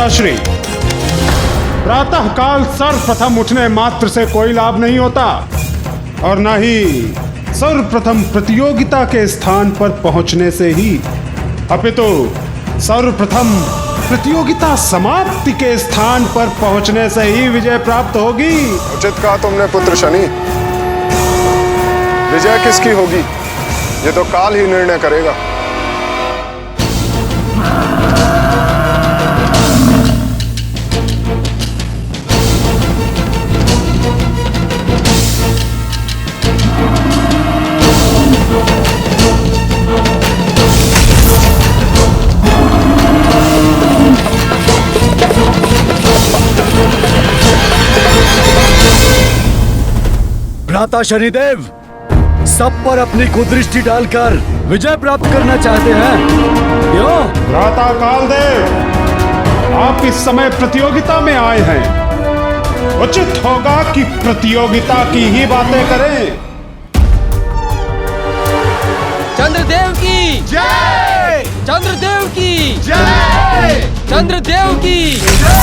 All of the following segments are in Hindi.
भ्राताश्री, प्रातः काल सर्वप्रथम उठने मात्र से कोई लाभ नहीं होता और न ही सर्वप्रथम प्रतियोगिता के स्थान पर पहुंचने से ही, अपितु सर्वप्रथम प्रतियोगिता समाप्ति के स्थान पर पहुंचने से ही विजय प्राप्त होगी। उचित कहा तुमने पुत्र शनि। विजय किसकी होगी ये तो काल ही निर्णय करेगा। भ्राता शनिदेव सब पर अपनी कुदृष्टि डालकर विजय प्राप्त करना चाहते हैं, क्यों? भ्राता कालदेव, आप इस समय प्रतियोगिता में आए हैं। उचित होगा कि प्रतियोगिता की ही बातें करें। चंद्रदेव की जय! चंद्रदेव की जय! चंद्रदेव की जय!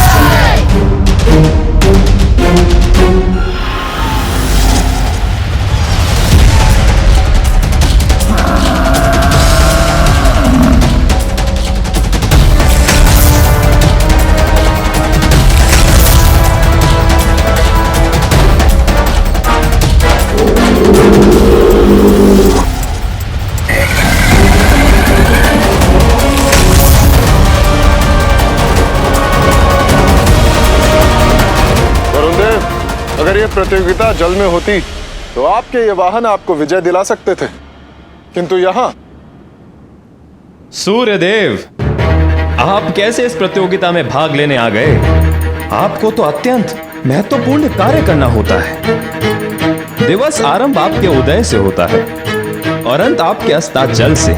अगर ये प्रतियोगिता जल में होती तो आपके ये वाहन आपको विजय दिला सकते थे, किंतु यहाँ। सूर्यदेव, आप कैसे इस प्रतियोगिता में भाग लेने आ गए? आपको तो अत्यंत महत्वपूर्ण कार्य करना होता है। दिवस आरंभ आपके उदय से होता है और अंत आपके अस्ताचल से।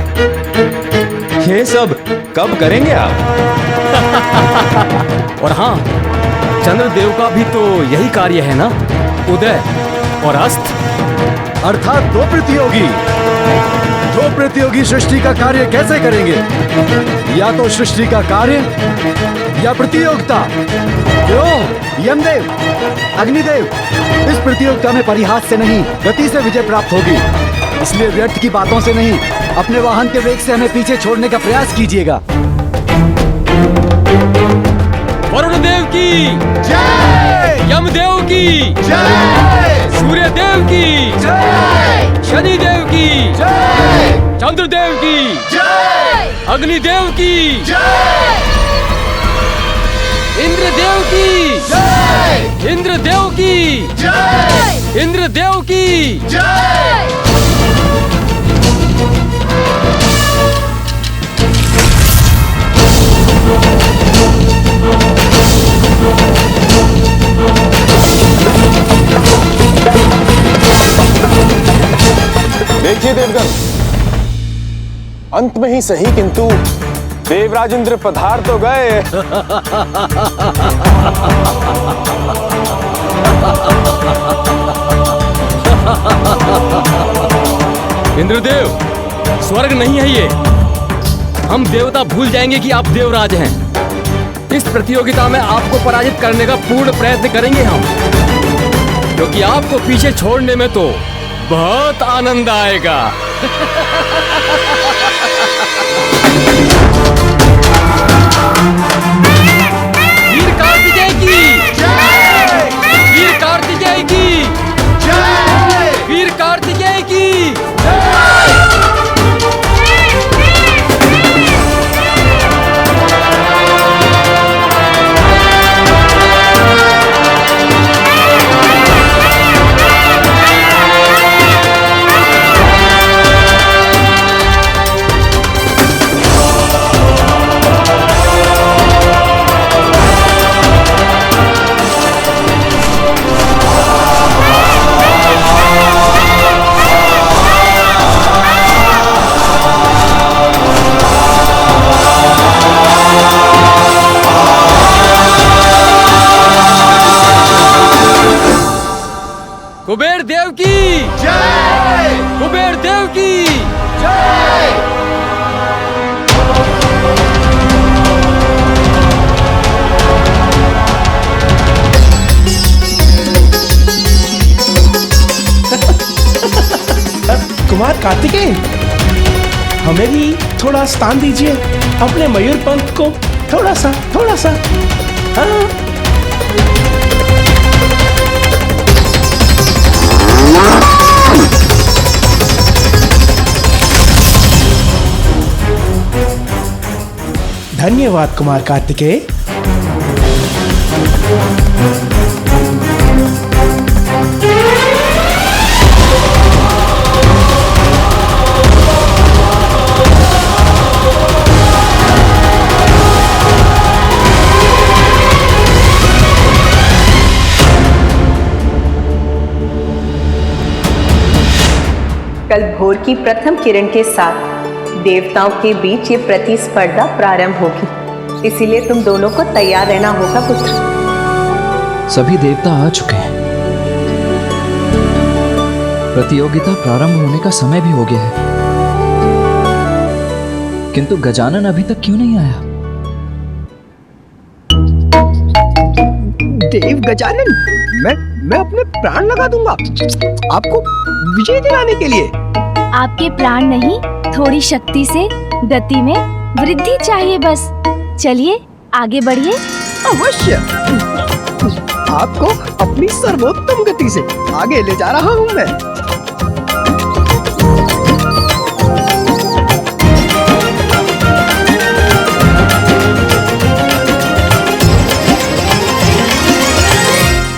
ये सब कब करेंगे आप? और हाँ, चंद्रदेव का भी तो यही कार्य है ना, उदय और अस्त, अर्थात दो प्रतियोगी सृष्टि का कार्य कैसे करेंगे? या तो सृष्टि का कार्य या प्रतियोगिता। क्यों यमदेव, अग्निदेव, इस प्रतियोगिता में परिहास से नहीं गति से विजय प्राप्त होगी, इसलिए व्यर्थ की बातों से नहीं, अपने वाहन के वेग से हमें पीछे छोड़ने का प्रयास कीजिएगा। वरुण देव की जय! यमदेव की जय! सूर्यदेव की जय! शनिदेव की जय! चंद्रदेव की जय! अग्निदेव की जय! इंद्रदेव की जय! इंद्रदेव की जय! इंद्रदेव की जय! देखिए देवगण, अंत में ही सही किंतु देवराज इंद्र पधार तो गए। इंद्रदेव, स्वर्ग नहीं है ये। हम देवता भूल जाएंगे कि आप देवराज हैं। इस प्रतियोगिता में आपको पराजित करने का पूर्ण प्रयत्न करेंगे हम, क्योंकि आपको पीछे छोड़ने में तो बहुत आनंद आएगा। वीर कार्तिकेय की जय! वीर कार्तिकेय की जय! वीर कार्तिकेय की जय! कुमार कार्तिकेय, हमें भी थोड़ा स्थान दीजिए, अपने मयूर पंख को थोड़ा सा हाँ। धन्यवाद कुमार कार्तिकेय। कल भोर की प्रथम किरण के साथ देवताओं के बीच ये प्रतिस्पर्धा प्रारंभ होगी, इसीलिए तुम दोनों को तैयार रहना होगा पुत्र। सभी देवता आ चुके हैं। प्रतियोगिता प्रारंभ होने का समय भी हो गया है, किंतु गजानन अभी तक क्यों नहीं आया? देव गजानन, मैं अपने प्राण लगा दूंगा आपको विजय दिलाने के लिए। आपके प्राण नहीं, थोड़ी शक्ति से गति में वृद्धि चाहिए बस। चलिए आगे बढ़िए। अवश्य, आपको अपनी सर्वोत्तम गति से आगे ले जा रहा हूँ मैं।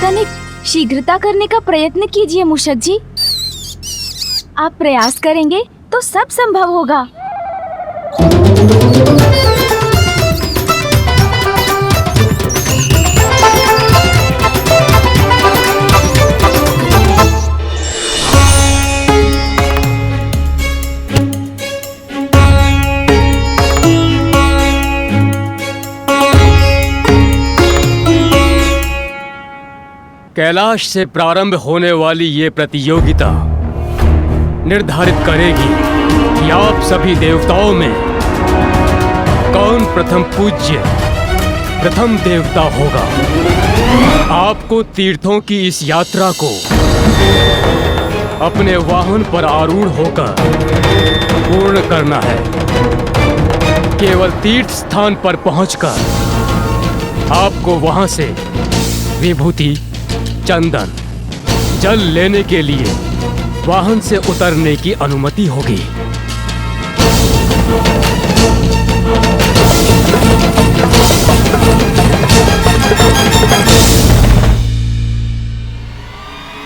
तनिक शीघ्रता करने का प्रयत्न कीजिए मूषक जी। आप प्रयास करेंगे तो सब संभव होगा। कैलाश से प्रारंभ होने वाली ये प्रतियोगिता निर्धारित करेगी कि आप सभी देवताओं में कौन प्रथम पूज्य प्रथम देवता होगा। आपको तीर्थों की इस यात्रा को अपने वाहन पर आरूढ़ होकर पूर्ण करना है। केवल तीर्थ स्थान पर पहुंचकर आपको वहां से विभूति, चंदन, जल लेने के लिए वाहन से उतरने की अनुमति होगी।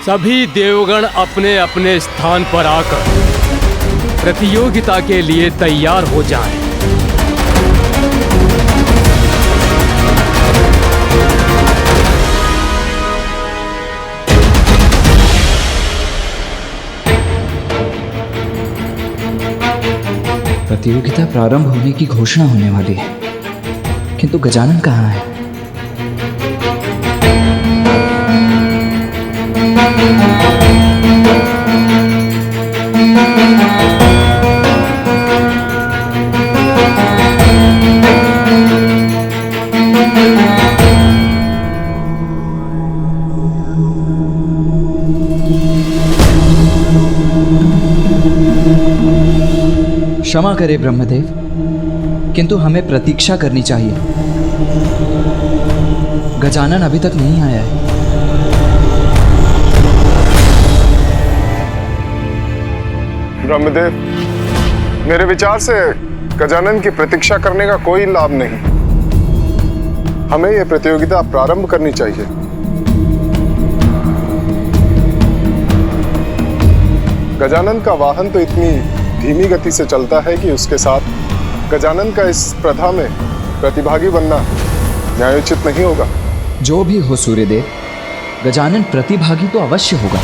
सभी देवगण अपने अपने स्थान पर आकर प्रतियोगिता के लिए तैयार हो जाएं। प्रतियोगिता प्रारंभ होने की घोषणा होने वाली है, किंतु गजानन कहाँ है? क्षमा करे ब्रह्मदेव, किंतु हमें प्रतीक्षा करनी चाहिए। गजानन अभी तक नहीं आया है। ब्रह्मदेव, मेरे विचार से गजानन की प्रतीक्षा करने का कोई लाभ नहीं। हमें यह प्रतियोगिता प्रारंभ करनी चाहिए। गजानन का वाहन तो इतनी धीमी गति से चलता है कि उसके साथ गजानन का इस प्रथा में प्रतिभागी बनना न्यायोचित नहीं होगा। जो भी हो सूर्यदेव, गजानन प्रतिभागी तो अवश्य होगा।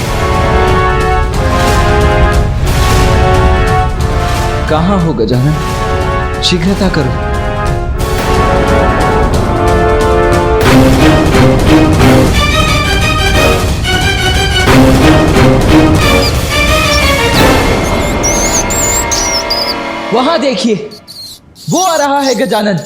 कहाँ हो गजानन? शीघ्रता करो। वहां देखिए, वो आ रहा है गजानन।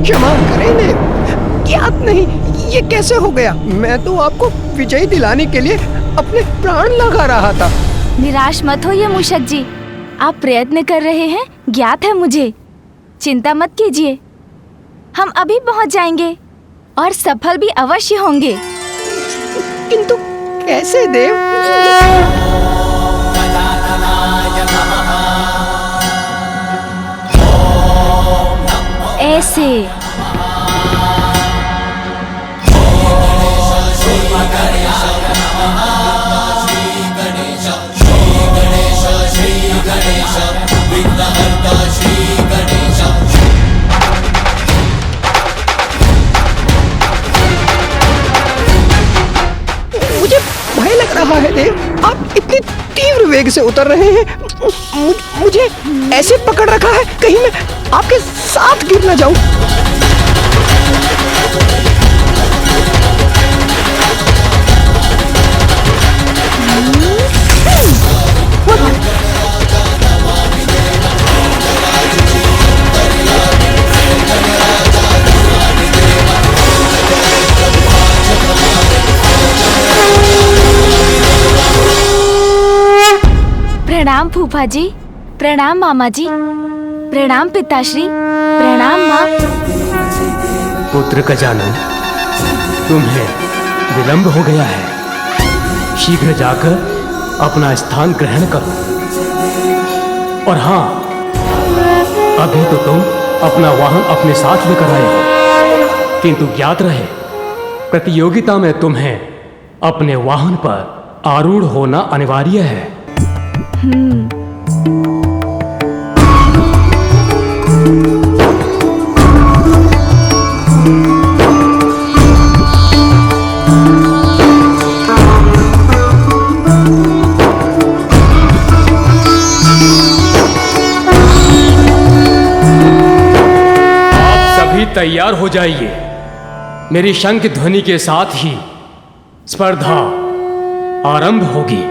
क्षमा करें देव, ज्ञात नहीं ये कैसे हो गया। मैं तो आपको विजयी दिलाने के लिए अपने प्राण लगा रहा था। निराश मत होइए मूषक जी, आप प्रयत्न कर रहे हैं ज्ञात है मुझे। चिंता मत कीजिए, हम अभी पहुंच जाएंगे और सफल भी अवश्य होंगे। किंतु कैसे देव? ऐसे मुझे भय लग रहा है देव, आप इतनी तीव्र वेग से उतर रहे हैं। मुझे ऐसे पकड़ रखा है कहीं मैं आपके साथ गिर न जाऊं। प्रणाम फूफा जी, प्रणाम मामा जी, प्रणाम पिताश्री, प्रणाम माँ। पुत्र गजानन, तुम्हें विलंब हो गया है, शीघ्र जाकर अपना स्थान ग्रहण करो। और हाँ, अभी तो तुम अपना वाहन अपने साथ लेकर आए हो, किंतु ज्ञात रहे प्रतियोगिता में तुम्हें अपने वाहन पर आरूढ़ होना अनिवार्य है। तैयार हो जाइए, मेरी शंख ध्वनि के साथ ही स्पर्धा आरंभ होगी।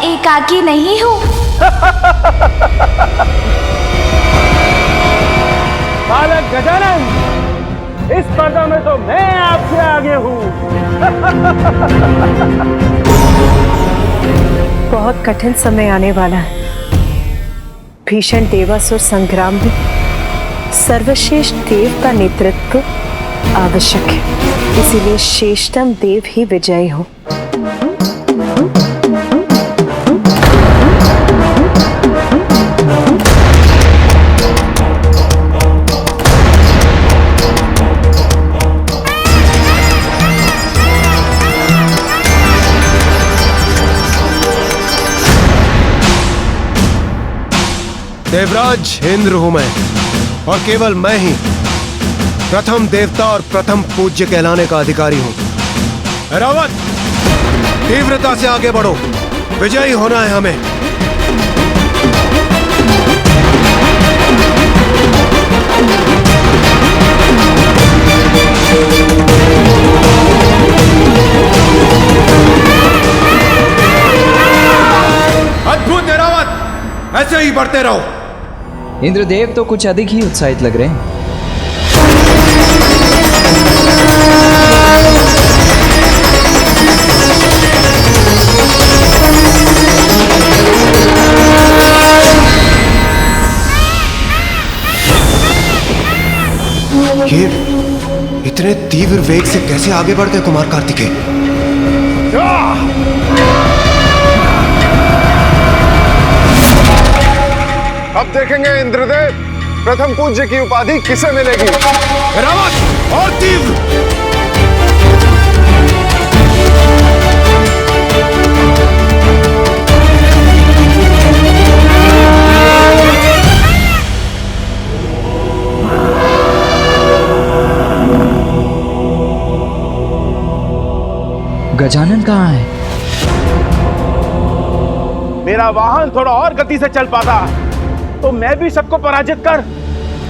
एकाकी नहीं हूँ। बालक गजानन, इस स्पर्धा में तो मैं आपसे आगे हूँ। बहुत कठिन समय आने वाला है। भीषण देवासुर संग्राम में सर्वश्रेष्ठ देव का नेतृत्व आवश्यक है, इसीलिए श्रेष्ठतम देव ही विजयी हो। देवराज इंद्र हूं मैं, और केवल मैं ही प्रथम देवता और प्रथम पूज्य कहलाने का अधिकारी हूं। रावत, तीव्रता से आगे बढ़ो, विजयी होना है हमें। अद्भुत है रावत, ही बढ़ते रहो। इंद्रदेव तो कुछ अधिक ही उत्साहित लग रहे हैं। ये इतने तीव्र वेग से कैसे आगे बढ़ गए कुमार कार्तिकेय? अब देखेंगे इंद्रदेव प्रथम पूज्य की उपाधि किसे मिलेगी। रावत और तीव्र। गजानन कहाँ है? मेरा वाहन थोड़ा और गति से चल पाता तो मैं भी सबको पराजित कर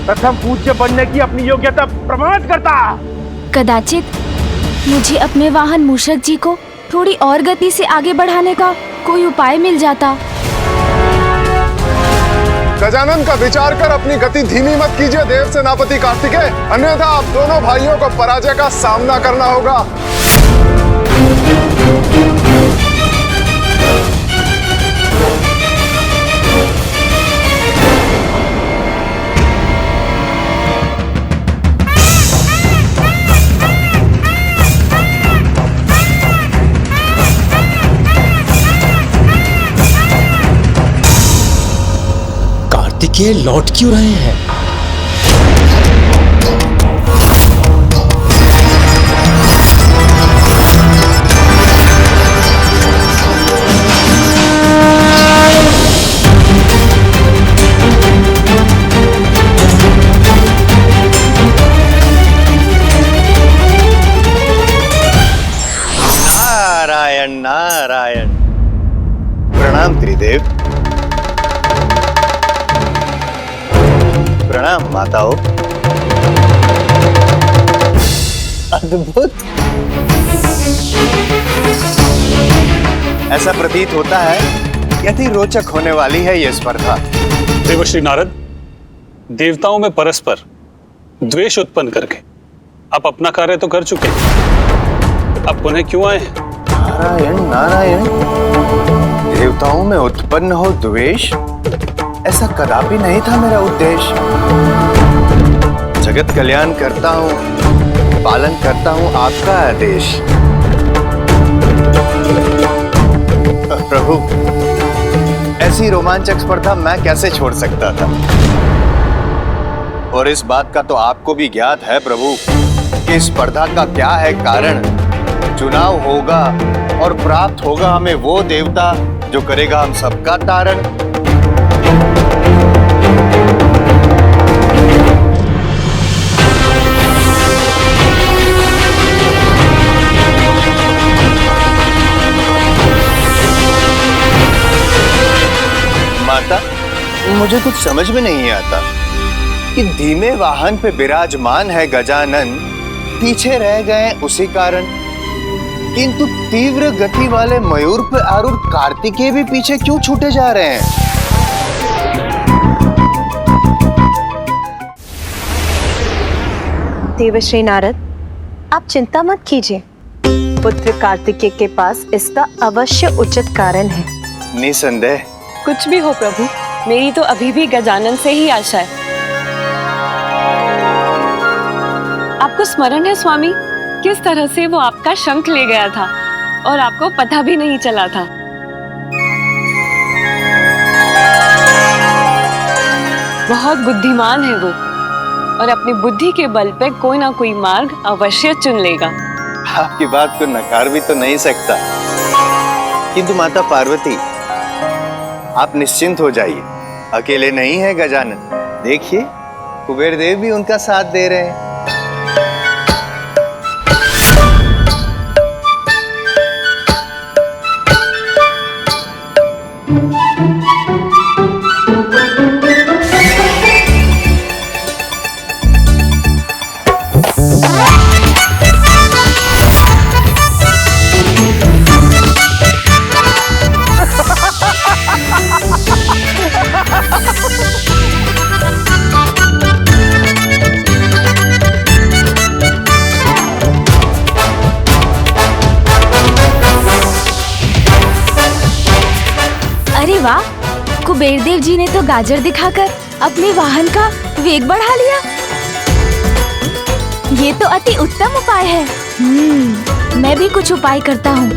प्रथम पूज्य बनने की अपनी योग्यता प्रमाणित करता। कदाचित मुझे अपने वाहन मूषक जी को थोड़ी और गति से आगे बढ़ाने का कोई उपाय मिल जाता। गजानन का विचार कर अपनी गति धीमी मत कीजिए देव सेनापति कार्तिकेय, अन्यथा आप दोनों भाइयों को पराजय का सामना करना होगा। कार्तिकेय लौट क्यों रहे हैं? नारायण नारायण। प्रणाम त्रिदेव। प्रणाम माताओं। अद्भुत। ऐसा प्रतीत होता है कि अति रोचक होने वाली है यह स्पर्धा। देवश्री नारद, देवताओं में परस्पर द्वेष उत्पन्न करके आप अपना कार्य तो कर चुके हैं, अब पुनः क्यों आए हैं? नारायण नारायण। देवताओं में उत्पन्न हो द्वेष, ऐसा कदापि नहीं था मेरा उद्देश्य। जगत कल्याण करता हूँ, पालन करता हूँ आपका आदेश। प्रभु, ऐसी रोमांचक स्पर्धा मैं कैसे छोड़ सकता था? और इस बात का तो आपको भी ज्ञात है प्रभु कि स्पर्धा का क्या है कारण। चुनाव होगा और प्राप्त होगा हमें वो देवता जो करेगा हम सबका तारण। माता, मुझे कुछ समझ में नहीं आता कि धीमे वाहन पे विराजमान है गजानन, पीछे रह गए उसी कारण, किंतु तीव्र गति वाले मयूर पे आरूढ़ कार्तिकेय भी पीछे क्यों छूटे जा रहे हैं? देवश्री नारद, आप चिंता मत कीजिए। पुत्र कार्तिकेय के पास इसका अवश्य उचित कारण है। निसंदेह। कुछ भी हो प्रभु, मेरी तो अभी भी गजानन से ही आशा है। आपको स्मरण है स्वामी, किस तरह से वो आपका शंख ले गया था और आपको पता भी नहीं चला था। बहुत बुद्धिमान है वो और अपनी बुद्धि के बल पे कोई ना कोई मार्ग अवश्य चुन लेगा। आपकी बात को नकार भी तो नहीं सकता, किंतु माता पार्वती आप निश्चिंत हो जाइए, अकेले नहीं है गजानन। देखिए कुबेर देव भी उनका साथ दे रहे हैं। अरे वाह, कुबेर देव जी ने तो गाजर दिखाकर अपने वाहन का वेग बढ़ा लिया। ये तो अति उत्तम उपाय है। मैं भी कुछ उपाय करता हूँ।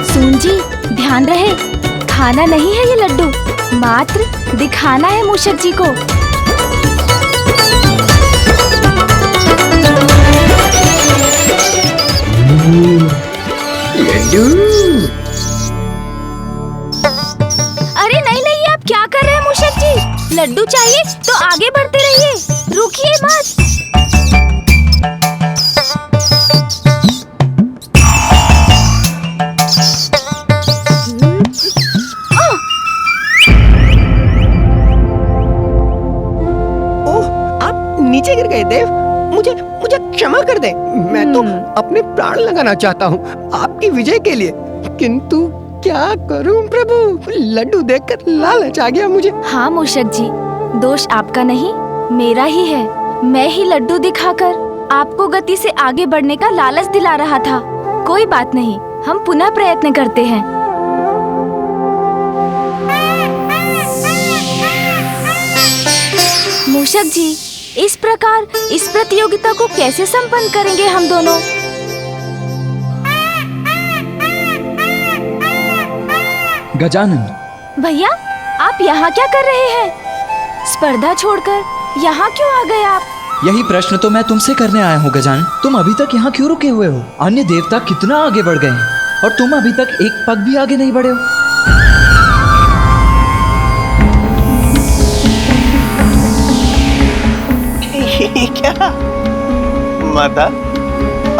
सुन जी, ध्यान रहे, खाना नहीं है ये लड्डू, मात्र दिखाना है मूषक जी को। अरे नहीं नहीं, आप क्या कर रहे हैं मूषक जी? लड्डू चाहिए तो आगे बढ़ते रहिए, रुकिए मत। ओह, आप नीचे गिर गए देव। मुझे मुझे क्षमा कर दे। मैं तो अपने प्राण लगाना चाहता हूँ आपकी विजय के लिए, किंतु क्या करूं प्रभु, लड्डू देखकर लालच आ गया मुझे। हाँ मूषक जी, दोष आपका नहीं, मेरा ही है। मैं ही लड्डू दिखाकर आपको गति से आगे बढ़ने का लालच दिला रहा था। कोई बात नहीं, हम पुनः प्रयत्न करते हैं। मूषक जी, इस प्रकार इस प्रतियोगिता को कैसे संपन्न करेंगे हम दोनों? गजानन, भैया, आप यहाँ क्या कर रहे हैं? स्पर्धा छोड़कर यहाँ क्यों आ गए आप? यही प्रश्न तो मैं तुमसे करने आया हूँ गजानन। तुम अभी तक यहाँ क्यों रुके हुए हो? अन्य देवता कितना आगे बढ़ गए हैं और तुम अभी तक एक पग भी आगे नहीं बढ़े हो। क्या माता,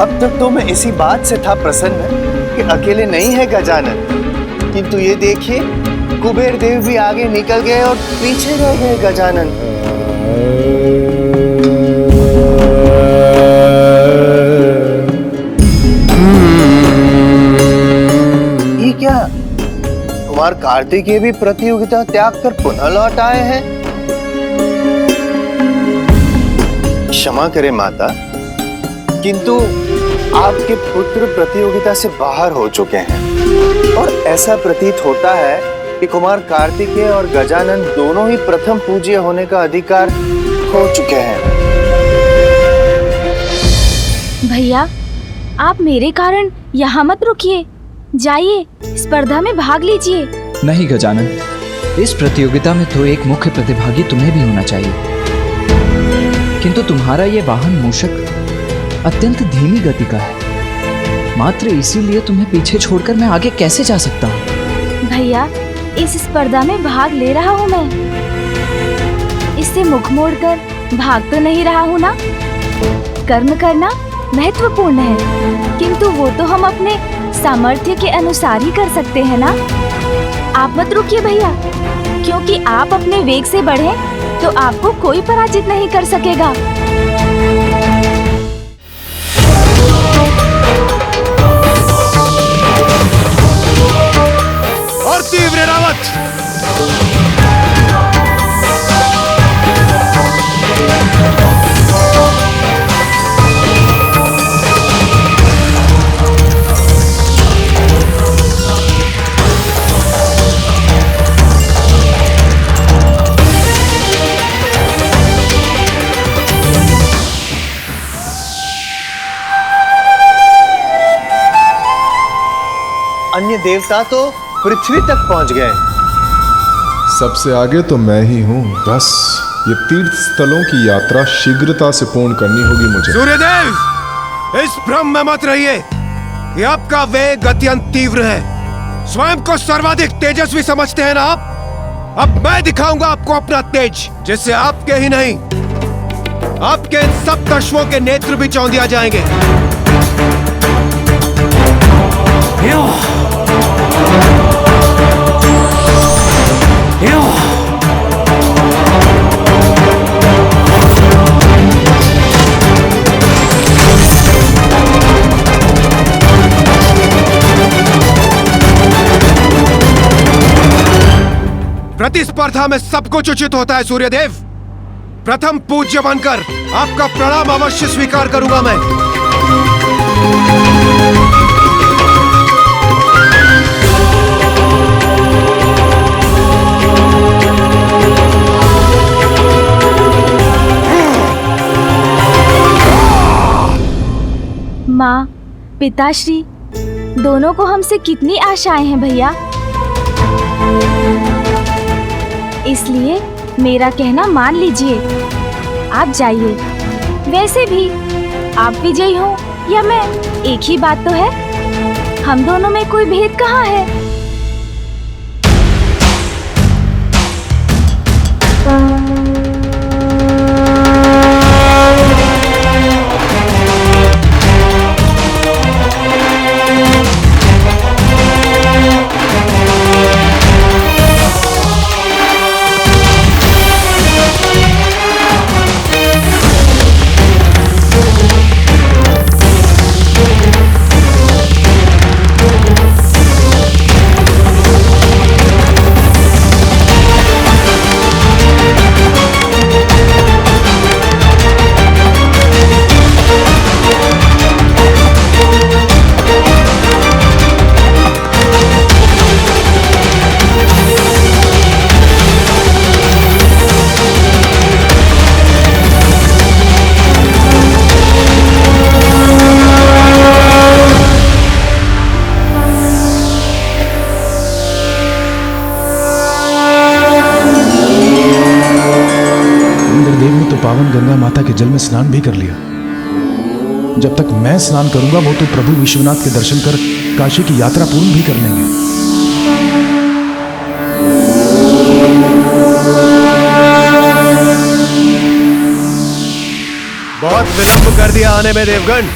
अब तक तो मैं इसी बात से था प्रसन्न कि अकेले नहीं है गजानन, किंतु ये देखिए, कुबेर देव भी आगे निकल गए और पीछे रह गए गजानन। ये क्या, कुमार कार्तिकेय भी प्रतियोगिता त्याग कर पुनः लौट आए हैं? क्षमा करें माता, किंतु आपके पुत्र प्रतियोगिता से बाहर हो चुके हैं और ऐसा प्रतीत होता है कि कुमार कार्तिकेय और गजानन दोनों ही प्रथम पूज्य होने का अधिकार खो चुके हैं। भैया, आप मेरे कारण यहाँ मत रुकिए, जाइए स्पर्धा में भाग लीजिए। नहीं गजानन, इस प्रतियोगिता में तो एक मुख्य प्रतिभागी तुम्हें भी होना चाहिए, किंतु तुम्हारा ये वाहन मूषक अत्यंत धीमी गति का है। मात्र इसीलिए तुम्हें पीछे छोड़कर मैं आगे कैसे जा सकता हूँ? भैया, इस स्पर्धा में भाग ले रहा हूँ मैं, इससे मुख मोड़कर भाग तो नहीं रहा हूँ ना। कर्म करना महत्वपूर्ण है, किंतु वो तो हम अपने सामर्थ्य के अनुसार ही कर सकते हैं ना। आप मत रुकिए भैया, क्योंकि आप अपने वेग से बढ़े तो आपको कोई पराजित नहीं कर सकेगा। और तीव्र रावत, अन्य देवता तो पृथ्वी तक पहुंच गए। सबसे आगे तो मैं ही हूँ। बस ये तीर्थ स्थलों की यात्रा शीघ्रता से पूर्ण करनी होगी मुझे। सूर्यदेव, इस भ्रम में मत रहिए कि आपका वेग अत्यंत तीव्र है। स्वयं को सर्वाधिक तेजस्वी समझते हैं ना आप? अब मैं दिखाऊंगा आपको अपना तेज, जिससे आपके ही नहीं, आपके इन सब दशवों के नेत्र भी चौंधिया जाएंगे। प्रतिस्पर्धा में सब कुछ उचित होता है सूर्यदेव। प्रथम पूज्य बनकर आपका प्रणाम अवश्य स्वीकार करूंगा मैं। पिताश्री, दोनों को हमसे कितनी आशाएं हैं भैया, इसलिए मेरा कहना मान लीजिए, आप जाइए। वैसे भी आप विजयी हो या मैं, एक ही बात तो है, हम दोनों में कोई भेद कहाँ है। पावन गंगा माता के जल में स्नान भी कर लिया। जब तक मैं स्नान करूंगा वो तो प्रभु विश्वनाथ के दर्शन कर काशी की यात्रा पूर्ण भी कर लेंगे। बहुत विलंब कर दिया आने में देवगण।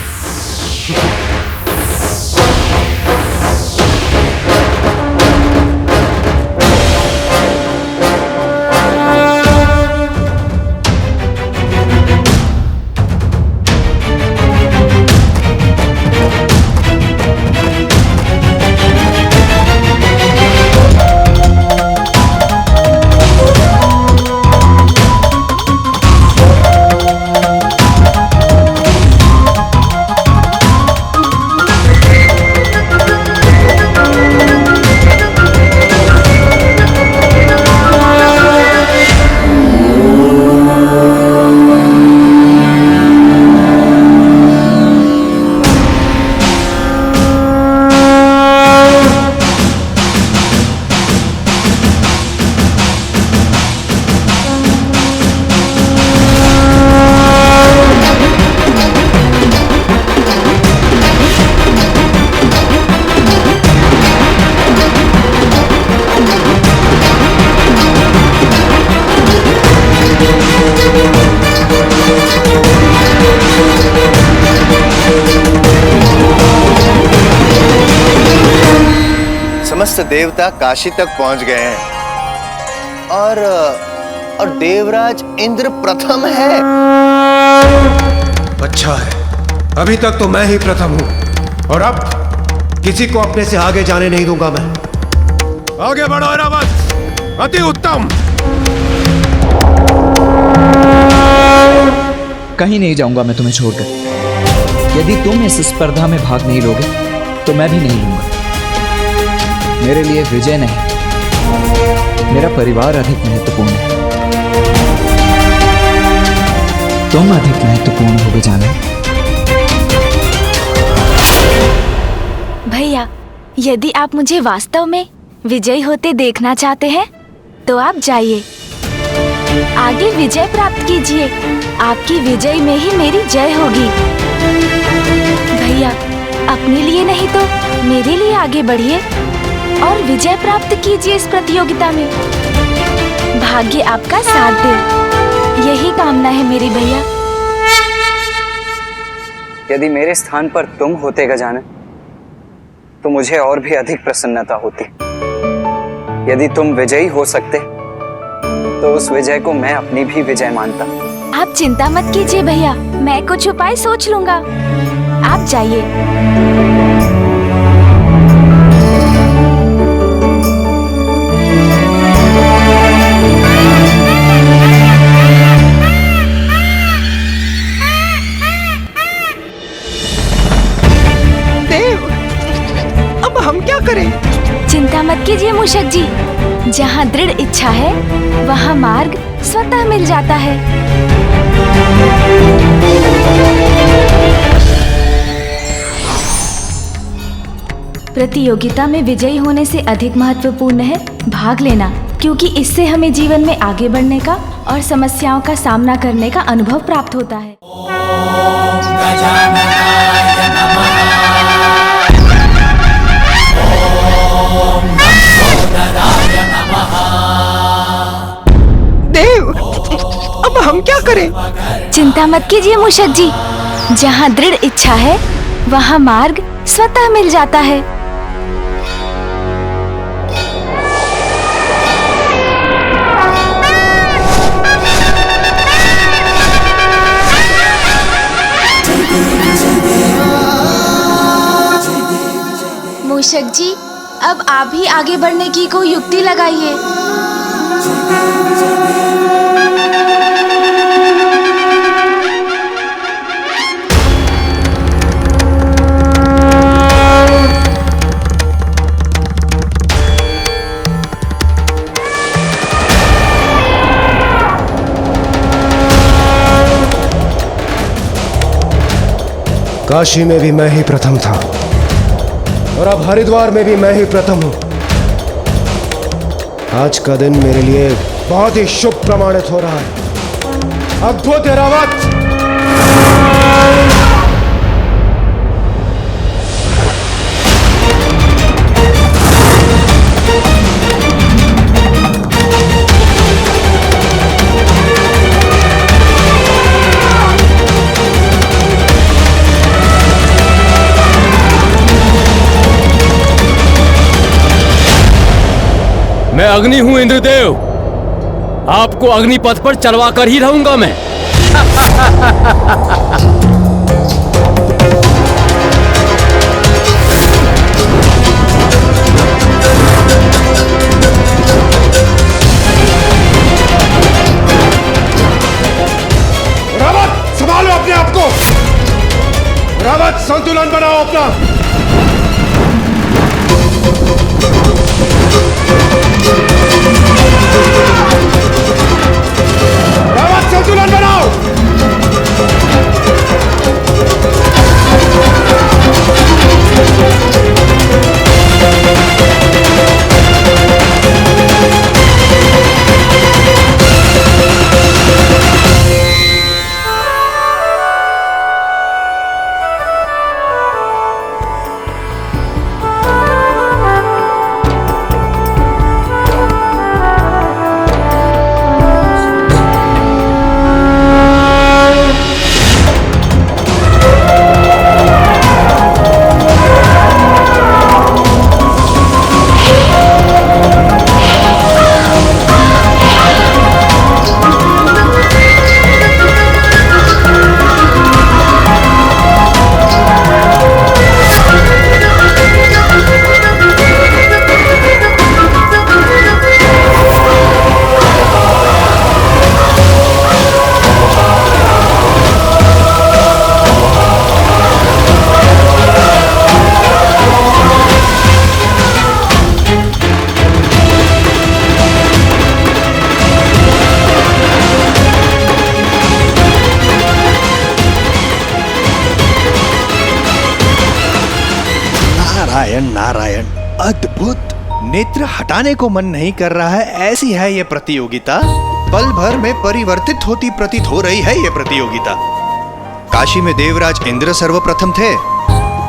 समस्त देवता काशी तक पहुंच गए हैं और देवराज इंद्र प्रथम है। अच्छा है, अभी तक तो मैं ही प्रथम हूं और अब किसी को अपने से आगे जाने नहीं दूंगा मैं। आगे बढ़ो ऐरावत, अति उत्तम। कहीं नहीं जाऊंगा मैं तुम्हें छोड़कर। यदि तुम इस स्पर्धा में भाग नहीं लोगे तो मैं भी नहीं लूंगा। मेरे लिए विजय नहीं, मेरा परिवार अधिक महत्वपूर्ण है। तुम अधिक महत्वपूर्ण हो गजानन। भैया, यदि आप मुझे वास्तव में विजयी होते देखना चाहते हैं तो आप जाइए, आगे विजय प्राप्त कीजिए। आपकी विजय में ही मेरी जय होगी। भैया, अपने लिए नहीं तो मेरे लिए आगे बढ़िए और विजय प्राप्त कीजिए इस प्रतियोगिता में। भाग्य आपका साथ दे, यही कामना है मेरी भैया। यदि मेरे स्थान पर तुम होते गजानन तो मुझे और भी अधिक प्रसन्नता होती। यदि तुम विजयी हो सकते तो उस विजय को मैं अपनी भी विजय मानता। आप चिंता मत कीजिए भैया, मैं कुछ उपाय सोच लूंगा। आप जाइए। देव, अब हम क्या करें? चिंता मत कीजिए मूषक जी, जहाँ दृढ़ इच्छा है वहाँ मार्ग स्वतः मिल जाता है। प्रतियोगिता में विजयी होने से अधिक महत्वपूर्ण है भाग लेना, क्योंकि इससे हमें जीवन में आगे बढ़ने का और समस्याओं का सामना करने का अनुभव प्राप्त होता है। देव, अब हम क्या करें? चिंता मत कीजिए मूषक जी, जहाँ दृढ़ इच्छा है वहाँ मार्ग स्वतः मिल जाता है। मूषक जी, अब आप ही आगे बढ़ने की कोई युक्ति लगाइए। काशी में भी मैं ही प्रथम था और अब हरिद्वार में भी मैं ही प्रथम हूं। आज का दिन मेरे लिए बहुत ही शुभ प्रमाणित हो रहा है। अद्भुत ऐरावत! मैं अग्नि हूं इंद्रदेव, आपको अग्निपथ पर चलवा कर ही रहूंगा मैं। रावत, संभालो अपने आप को। रावत, संतुलन बनाओ अपना। रावत, संतुलन बनाओ। नारायण नारायण, अद्भुत! नेत्र हटाने को मन नहीं कर रहा है, ऐसी है ये प्रतियोगिता। पल भर में परिवर्तित होती प्रतीत हो रही है ये प्रतियोगिता। काशी में देवराज इंद्र सर्वप्रथम थे,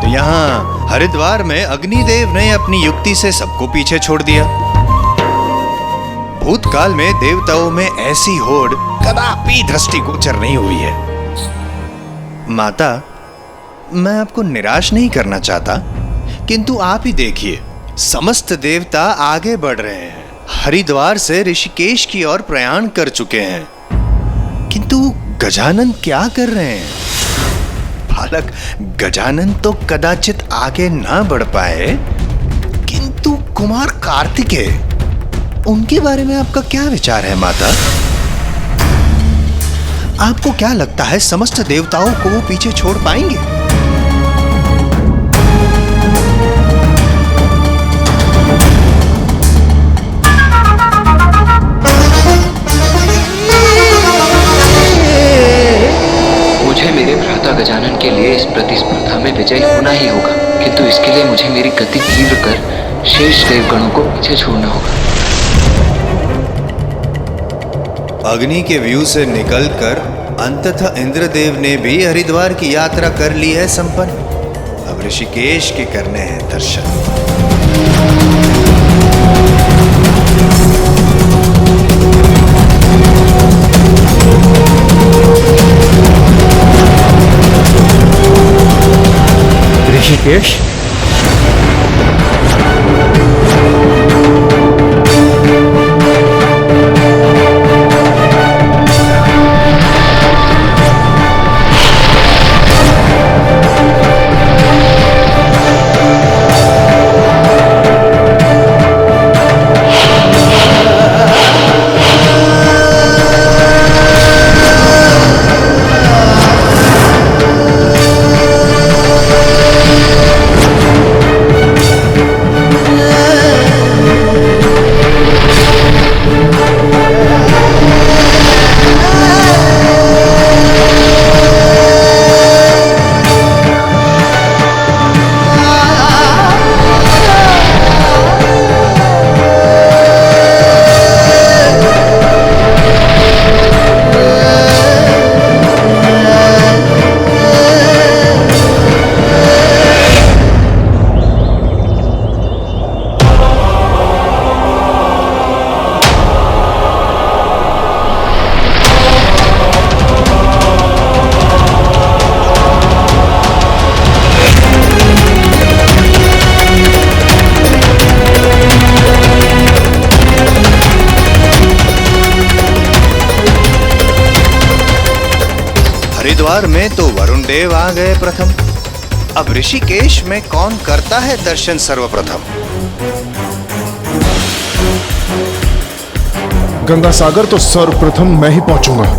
तो यहाँ हरिद्वार में अग्निदेव ने अपनी युक्ति से सबको पीछे छोड़ दिया। भूतकाल में देवताओं में ऐसी होड़ कदापि दृष्टिगोचर नहीं हुई है। माता, मैं आपको निराश नहीं करना चाहता, किंतु आप ही देखिए, समस्त देवता आगे बढ़ रहे हैं, हरिद्वार से ऋषिकेश की ओर प्रयाण कर चुके हैं, किंतु गजानन क्या कर रहे हैं? बालक गजानन तो कदाचित आगे ना बढ़ पाए, किंतु कुमार कार्तिकेय, उनके बारे में आपका क्या विचार है माता? आपको क्या लगता है समस्त देवताओं को वो पीछे छोड़ पाएंगे? मुझे मेरे भ्राता गजानन के लिए इस प्रतिस्पर्धा में विजयी होना ही होगा, किंतु इसके लिए मुझे मेरी गति तीव्र कर शेष देवगणों को पीछे छोड़ना होगा। अग्नि के व्यू से निकलकर अंततः इंद्रदेव ने भी हरिद्वार की यात्रा कर ली है संपन्न। अब ऋषिकेश के करने हैं दर्शन। ऋषिकेश, हरिद्वार में तो वरुण देव आ गए प्रथम। अब ऋषिकेश में कौन करता है दर्शन सर्वप्रथम? गंगा सागर तो सर्वप्रथम मैं ही पहुंचूंगा।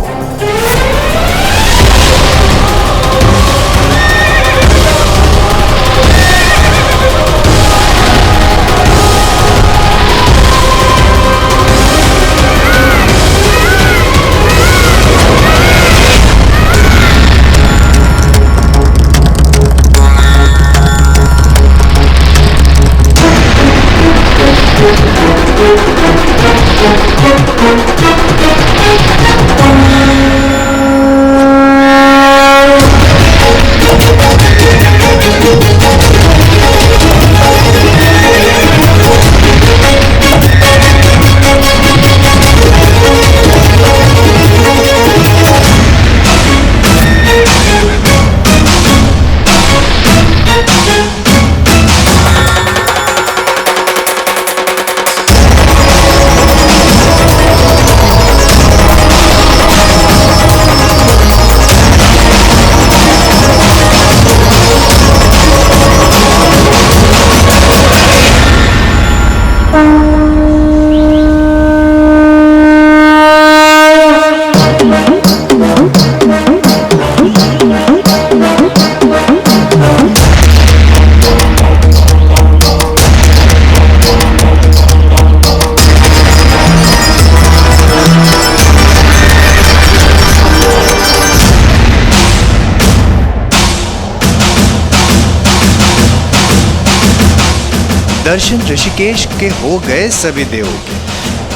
दर्शन ऋषिकेश के हो गए सभी देवों के,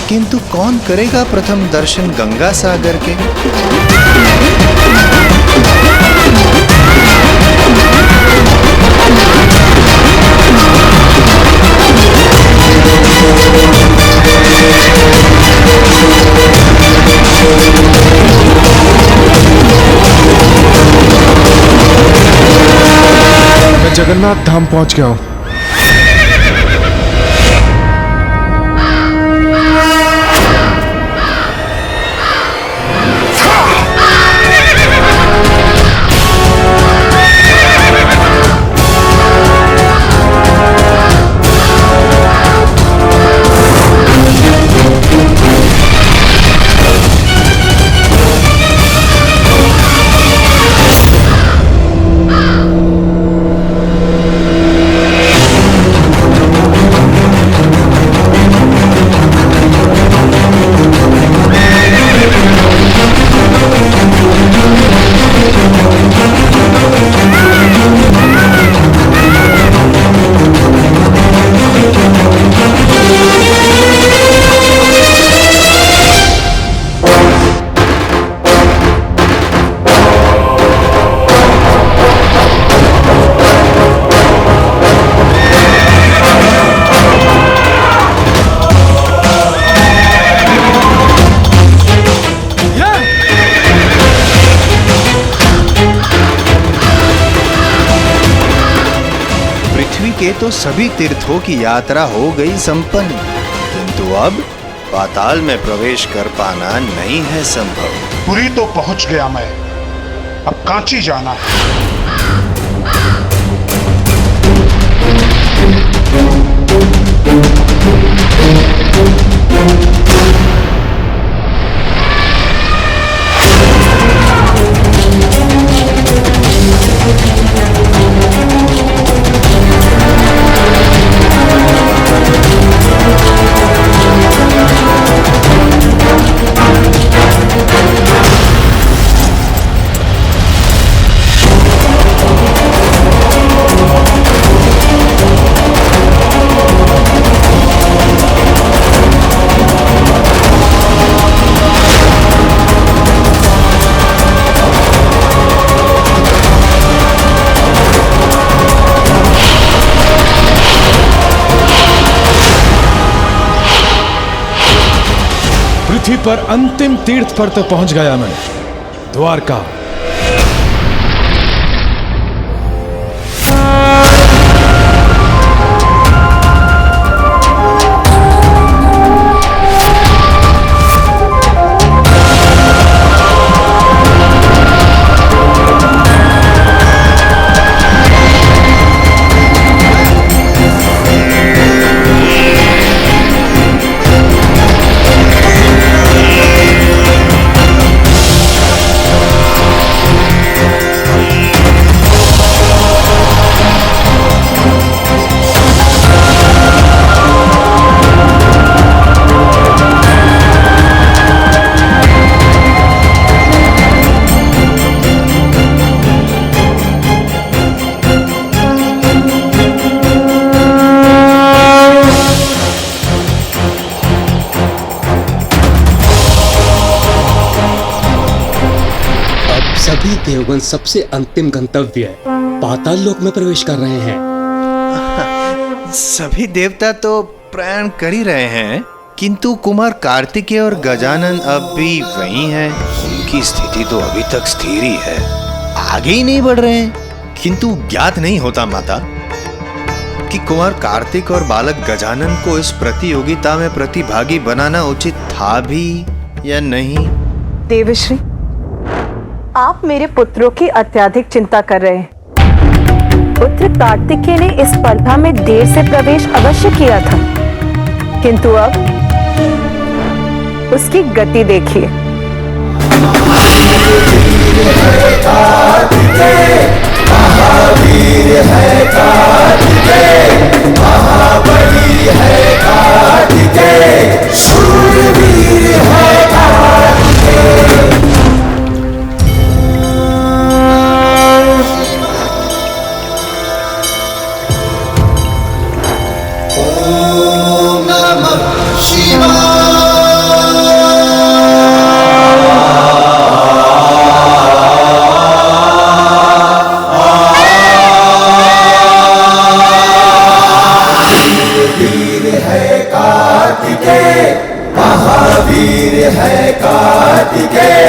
किंतु कौन करेगा प्रथम दर्शन गंगा सागर के? मैं जगन्नाथ धाम पहुंच गया हूं। तो सभी तीर्थों की यात्रा हो गई संपन्न, किंतु अब पाताल में प्रवेश कर पाना नहीं है संभव। पुरी तो पहुंच गया मैं, अब कांची जाना है। पृथ्वी पर अंतिम तीर्थ पर तो पहुंच गया मैं, द्वारका। सभी देवगण सबसे अंतिम गंतव्य पाताल लोक में प्रवेश कर रहे हैं। सभी देवता तो प्रयाण कर ही रहे हैं, किंतु कुमार कार्तिकेय और गजानन अब भी वही हैं। उनकी स्थिति तो अभी तक स्थिर ही है, आगे ही नहीं बढ़ रहे हैं। किंतु ज्ञात नहीं होता माता कि कुमार कार्तिक और बालक गजानन को इस प्रतियोगिता में प्रतिभागी बनाना उचित था भी या नहीं। देवश्री, आप मेरे पुत्रों की अत्यधिक चिंता कर रहे हैं। पुत्र कार्तिकेय ने इस स्पर्धा में देर से प्रवेश अवश्य किया था, किंतु अब उसकी गति देखिए। महावीर है कार्तिकेय, महाबली है कार्तिकेय, शूरवीर है कार्तिकेय। महावीर है कार्तिकेय,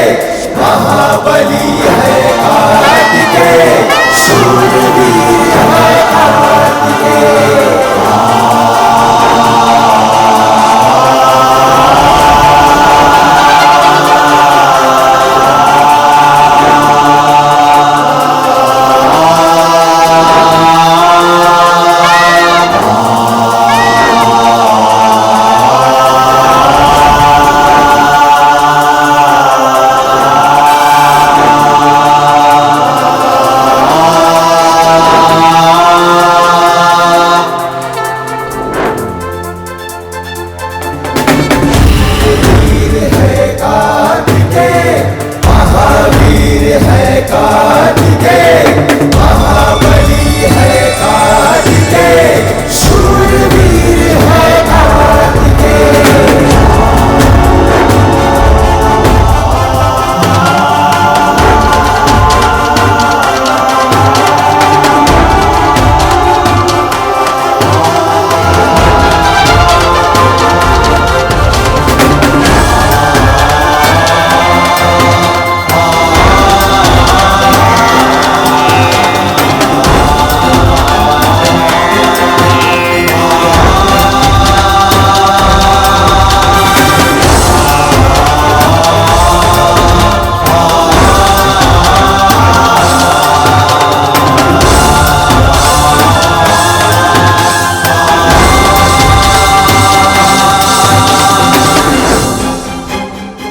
महाबली है कार्तिकेय, शूरवीर है कार्तिकेय।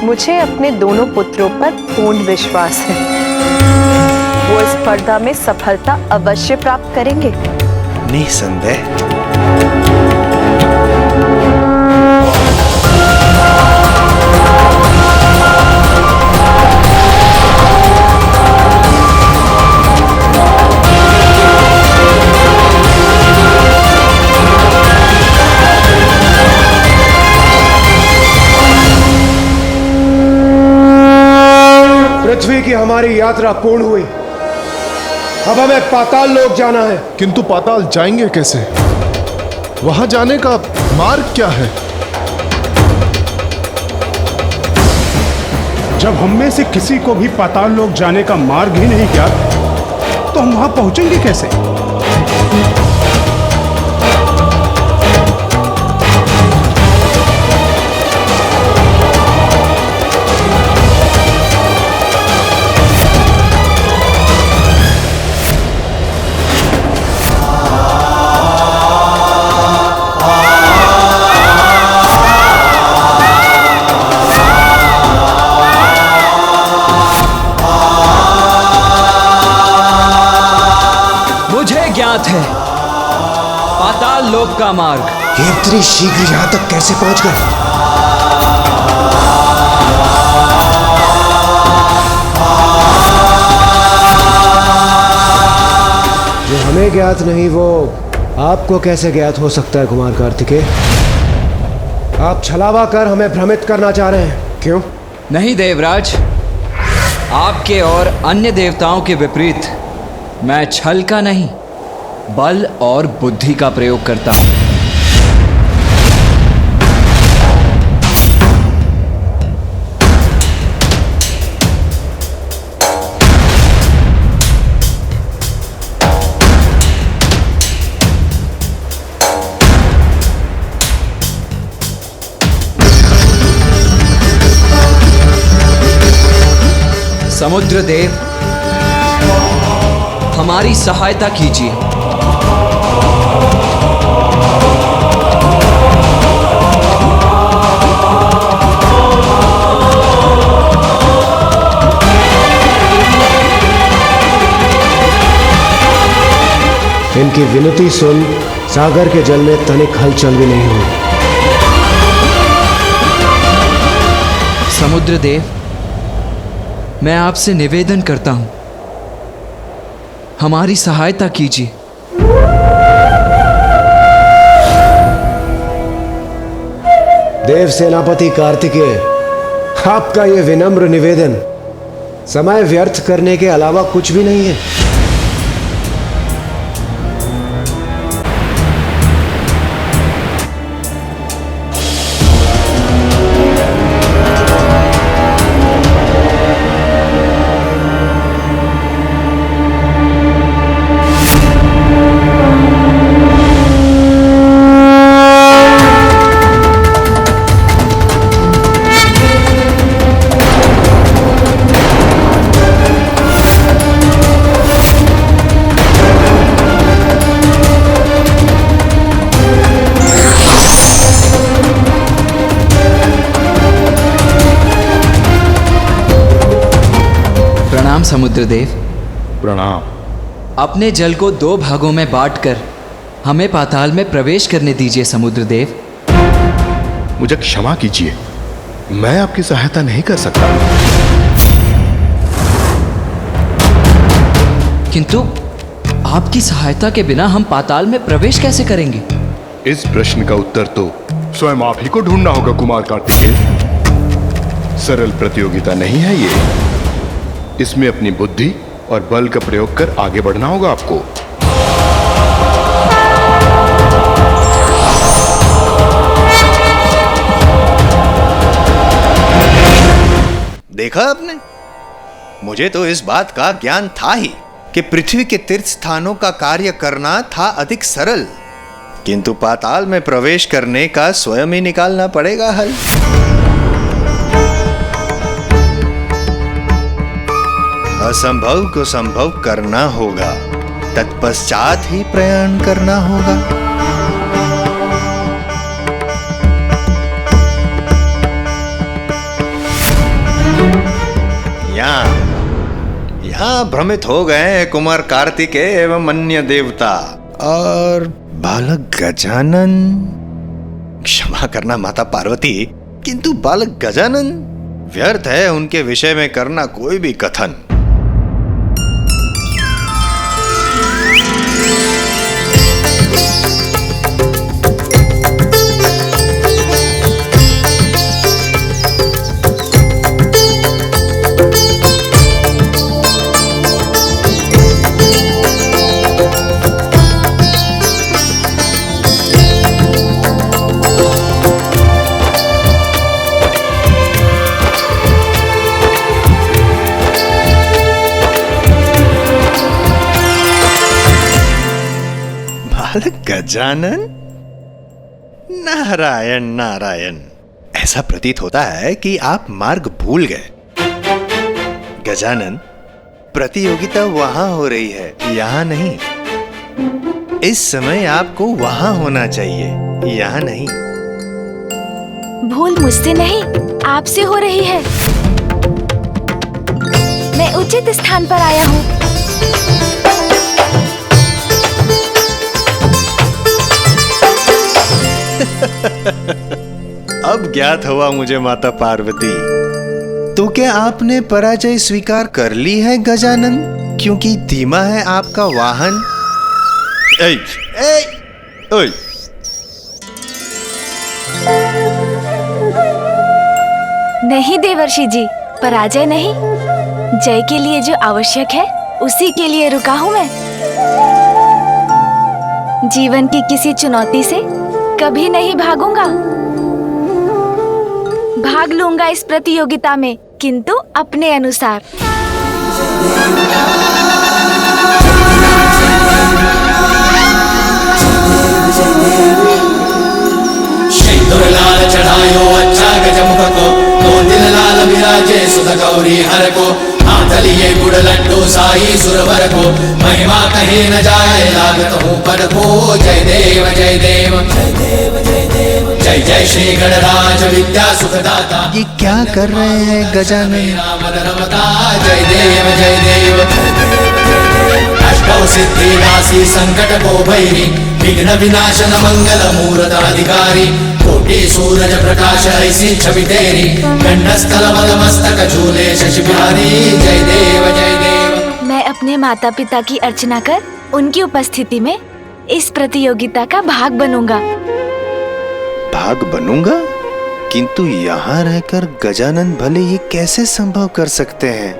मुझे अपने दोनों पुत्रों पर पूर्ण विश्वास है। वो इस स्पर्धा में सफलता अवश्य प्राप्त करेंगे। निसंदेह। पृथ्वी की हमारी यात्रा पूर्ण हुई। अब हमें पाताल लोक जाना है। किंतु पाताल जाएंगे कैसे? वहां जाने का मार्ग क्या है? जब हम में से किसी को भी पाताल लोक जाने का मार्ग ही नहीं ज्ञात, तो हम वहां पहुंचेंगे कैसे? है पाताल लोक का मार्ग। ये इतनी शीघ्र यहां तक कैसे पहुंच गए? जो हमें ज्ञात नहीं वो आपको कैसे ज्ञात हो सकता है कुमार कार्तिकेय? आप छलावा कर हमें भ्रमित करना चाह रहे हैं, क्यों? नहीं देवराज, आपके और अन्य देवताओं के विपरीत मैं छल का नहीं बल और बुद्धि का प्रयोग करता हूं। समुद्र देव, हमारी सहायता कीजिए। इनकी विनती सुन सागर के जल में तनिक हलचल भी नहीं हुई। समुद्र देव, मैं आपसे निवेदन करता हूं, हमारी सहायता कीजिए। देव सेनापति कार्तिकेय, आपका यह विनम्र निवेदन समय व्यर्थ करने के अलावा कुछ भी नहीं है। समुद्र देव, प्रणाम। अपने जल को 2 भागों में बांटकर हमें पाताल में प्रवेश करने दीजिए समुद्र देव। मुझे क्षमा कीजिए, मैं आपकी सहायता नहीं कर सकता। किंतु आपकी सहायता के बिना हम पाताल में प्रवेश कैसे करेंगे? इस प्रश्न का उत्तर तो स्वयं आप ही को ढूंढना होगा कुमार कार्तिकेय। सरल प्रतियोगिता नहीं है ये, इसमें अपनी बुद्धि और बल का प्रयोग कर आगे बढ़ना होगा आपको। देखा आपने, मुझे तो इस बात का ज्ञान था ही कि पृथ्वी के तीर्थ स्थानों का कार्य करना था अधिक सरल, किंतु पाताल में प्रवेश करने का स्वयं ही निकालना पड़ेगा हल। असंभव को संभव करना होगा, तत्पश्चात ही प्रयाण करना होगा। भ्रमित हो गए हैं कुमार कार्तिकेय एवं अन्य देवता और बालक गजानन। क्षमा करना माता पार्वती, किंतु बालक गजानन व्यर्थ है उनके विषय में करना कोई भी कथन। गजानन, नारायण नारायण। ऐसा प्रतीत होता है कि आप मार्ग भूल गए। गजानन, प्रतियोगिता वहां हो रही है, यहां नहीं। इस समय आपको वहां होना चाहिए, यहां नहीं। भूल मुझसे नहीं, आपसे हो रही है। मैं उचित स्थान पर आया हूँ। अब ज्ञात हुआ मुझे माता पार्वती। तो क्या आपने पराजय स्वीकार कर ली है गजानन? क्योंकि धीमा है आपका वाहन। ऐ, ऐ, ओय। नहीं देवर्षि जी, पराजय नहीं। जय के लिए जो आवश्यक है उसी के लिए रुका हूँ मैं। जीवन की किसी चुनौती से कभी नहीं भागूंगा। भाग लूंगा इस प्रतियोगिता में, किंतु अपने अनुसार। लाल चढ़ायो अच्छा गजमुख को, तो दिल लाल विराजे सुध गौरी हर को। हाथ लिए गुड़ लड्डू साई सुरवर को, महिमा कहे न जाए लागत हूँ पर को। जय देव जय देव जय देव जय देव जय जय श्री गणराज विद्या सुखदाता। ये क्या कर रहे हैं गजानन? रमता जय देव जय देव अष्टौ सिद्धि नासी संकट को भैरी, विघ्न विनाशन मंगल मूर्त अधिकारी। कोटि सूरज प्रकाश ऐसी छवि तेरी, कंठस्थल मद मस्तक झूले शशि बिहारी। जय देव जय देव। मैं अपने माता पिता की अर्चना कर उनकी उपस्थिति में इस प्रतियोगिता का भाग बनूंगा। भाग बनूंगा? किंतु यहाँ रहकर गजानन भले ये कैसे संभव कर सकते हैं?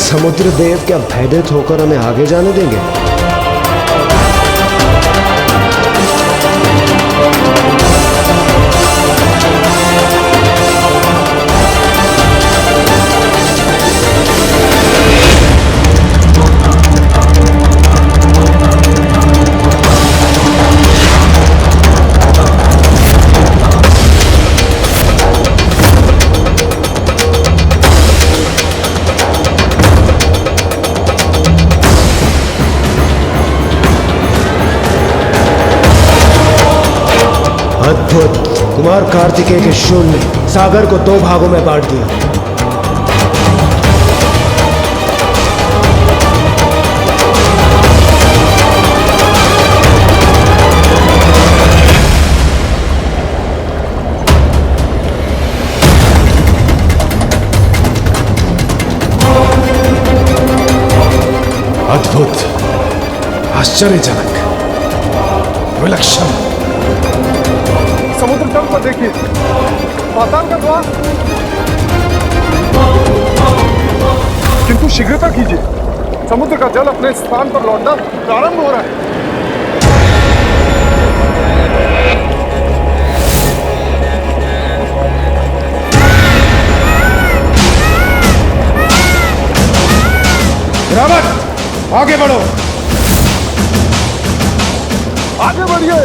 समुद्र देव क्या भयभीत होकर हमें आगे जाने देंगे? अद्भुत। कुमार कार्तिकेय के शून्य सागर को 2 भागों में बांट दिया। अद्भुत, आश्चर्यजनक, विलक्षण। समुद्र तल पर देखिए, पाताल का द्वार। किंतु शीघ्रता कीजिए, समुद्र का जल अपने स्थान पर लौटना प्रारंभ हो रहा है। रावत, आगे बढ़ो। आगे बढ़िए।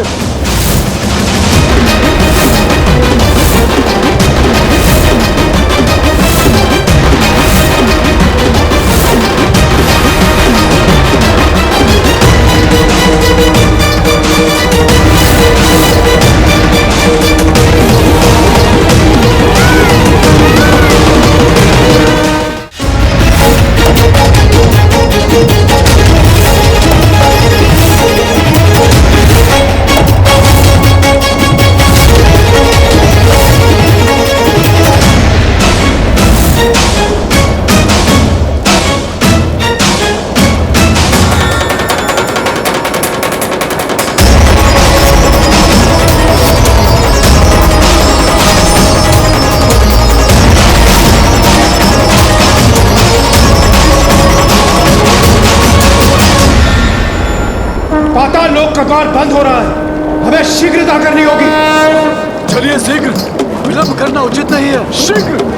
हो रहा है, हमें शीघ्रता करनी होगी। चलिए शीघ्र, विलंब करना उचित नहीं है। शीघ्र।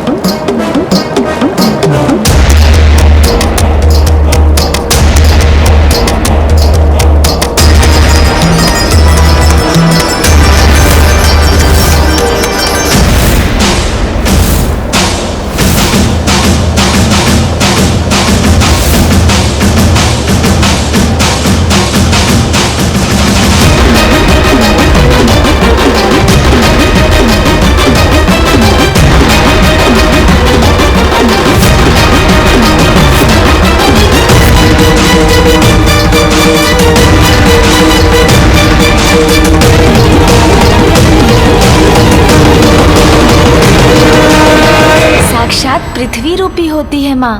पृथ्वी रूपी होती है माँ,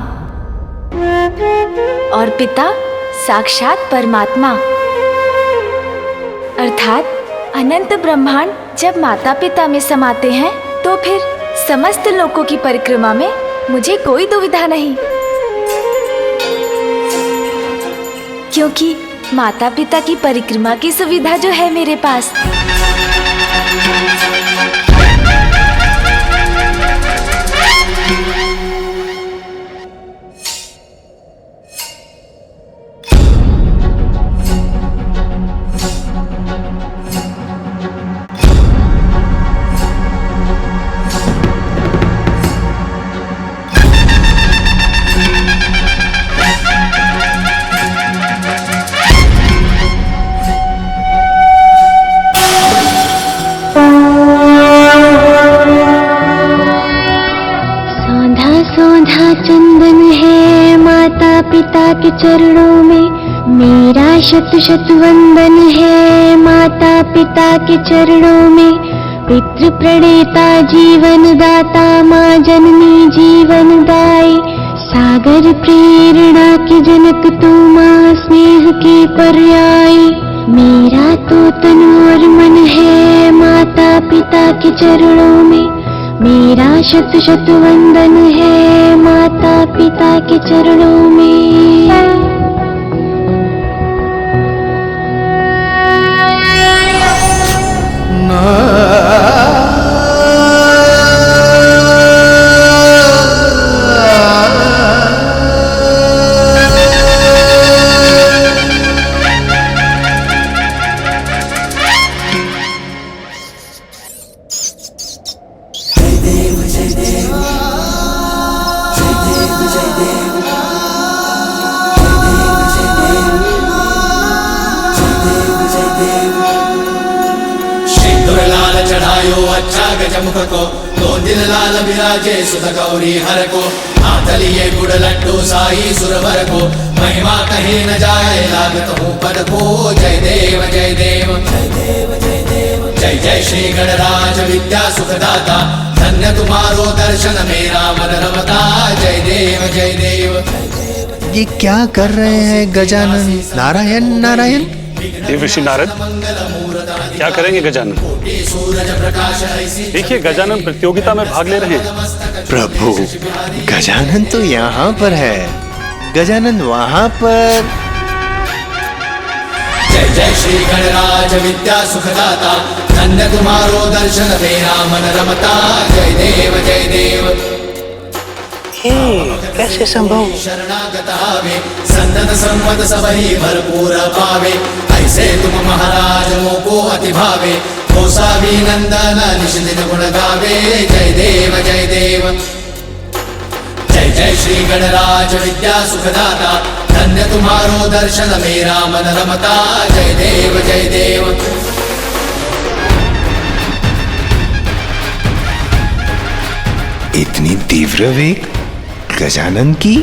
और पिता साक्षात परमात्मा, अर्थात अनंत ब्रह्मांड जब माता पिता में समाते हैं तो फिर समस्त लोकों की परिक्रमा में मुझे कोई दुविधा नहीं, क्योंकि माता पिता की परिक्रमा की सुविधा जो है मेरे पास। के चरणों में मेरा शत शत वंदन है। माता पिता के चरणों में पितृ प्रणेता जीवन दाता, माँ जननी जीवन दाई, सागर प्रेरणा के जनक तू, माँ स्नेह के पर्यायी। मेरा तो तन और मन है माता पिता के चरणों में, मेरा शत शत वंदन है माता पिता के चरणों में। मुख को दो दिल लाल विराजे सुध गौरी हर को, हाथ लिए गुड़ लड्डू साई सुरवर को, महिमा कहीं न जाए लागत हूँ पद को। जय देव जय देव जय देव जय देव, जय जय श्री गणराज विद्या सुखदाता, धन्य तुम्हारो दर्शन मेरा मन रमता। जय देव जय देव। ये क्या कर रहे हैं गजानन? नारायण नारायण। देव ऋषि नारद, क्या करेंगे गजानन? देखिए गजानन प्रतियोगिता में भाग ले रहे हैं। प्रभु, गजानन तो यहाँ पर है, गजानन वहाँ पर। जय जय श्री गणराज विद्या सुखदाता, धन्य तुम्हारो दर्शन मेरा मन रमता। जय देव जय देव। कैसे संभव? शरणागत आवे, सन्नत संपद सबही भरपूर पावे, ऐसे तुम महाराज मोको अति भावे, गोसावी नंदन निश दिन गुण गावे। जय देव जय देव। जय जय श्री गणराज विद्या सुखदाता, धन्य तुम्हारो दर्शन मेरा मन रमता। जय देव जय देव। इतनी तीव्र वेग गजानन की?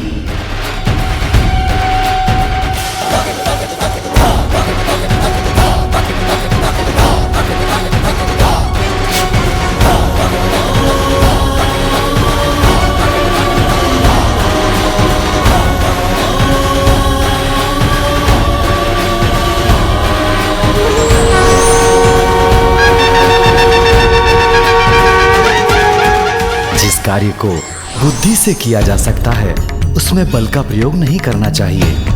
जिस कार्य को बुद्धि से किया जा सकता है उसमें बल का प्रयोग नहीं करना चाहिए।